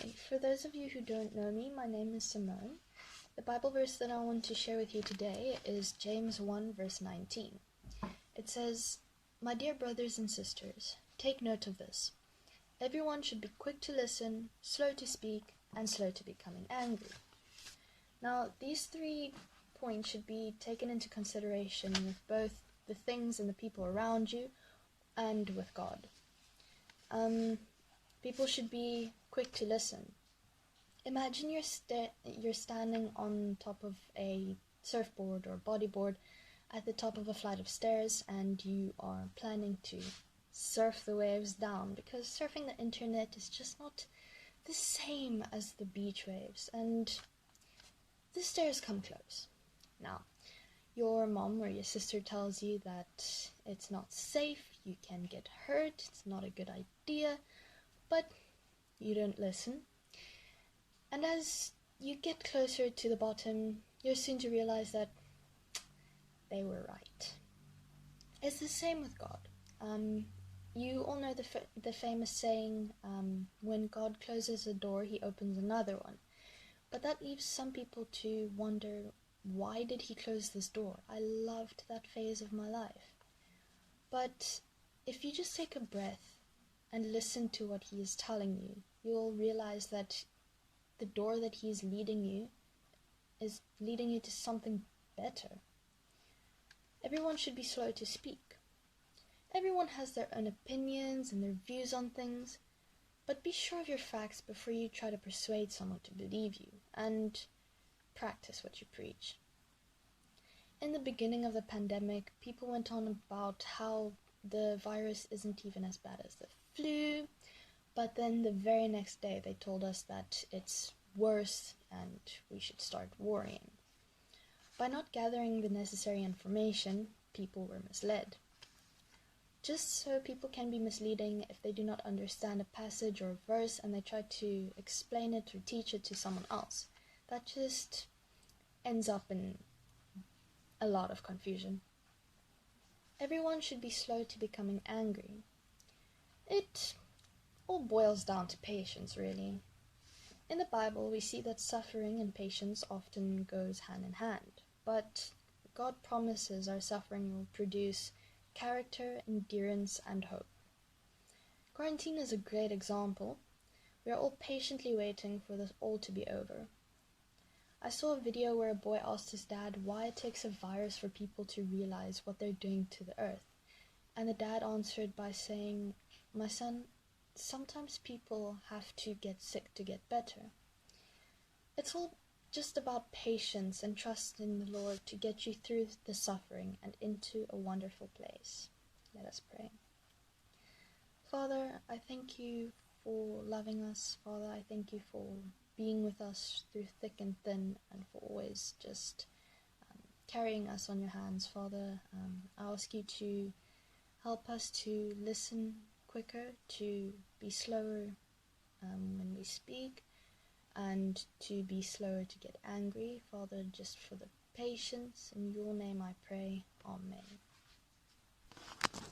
Hi, for those of you who don't know me, my name is Simone. The Bible verse that I want to share with you today is James 1 verse 19. It says, "My dear brothers and sisters, take note of this. Everyone should be quick to listen, slow to speak, and slow to becoming angry." Now, these 3 points should be taken into consideration with both the things and the people around you and with God. People should be quick to listen. Imagine you're standing on top of a surfboard or bodyboard at the top of a flight of stairs, and you are planning to surf the waves down, because surfing the internet is just not the same as the beach waves, and the stairs come close. Now, your mom or your sister tells you that it's not safe, you can get hurt, it's not a good idea, but you don't listen. And as you get closer to the bottom, you're soon to realize that they were right. It's the same with God. You all know the famous saying, when God closes a door, he opens another one. But that leaves some people to wonder, why did he close this door? I loved that phase of my life. But if you just take a breath and listen to what he is telling you, you'll realize that the door that he is leading you is leading you to something better. Everyone should be slow to speak. Everyone has their own opinions and their views on things, but be sure of your facts before you try to persuade someone to believe you, and practice what you preach. In the beginning of the pandemic, people went on about how the virus isn't even as bad as the flu, but then the very next day they told us that it's worse and we should start worrying. By not gathering the necessary information, people were misled. Just so people can be misleading if they do not understand a passage or a verse and they try to explain it or teach it to someone else. That just ends up in a lot of confusion. Everyone should be slow to becoming angry. It all boils down to patience, really. In the Bible, we see that suffering and patience often goes hand in hand, but God promises our suffering will produce character, endurance, and hope. Quarantine is a great example. We are all patiently waiting for this all to be over. I saw a video where a boy asked his dad why it takes a virus for people to realize what they're doing to the earth, and the dad answered by saying, "My son, sometimes people have to get sick to get better." It's all just about patience and trust in the Lord to get you through the suffering and into a wonderful place. Let us pray. Father, I thank you for loving us. Father, I thank you for being with us through thick and thin, and for always just carrying us on your hands. Father, I ask you to help us to listen quicker, to be slower when we speak, and to be slower to get angry. Father, just for the patience. In your name I pray. Amen.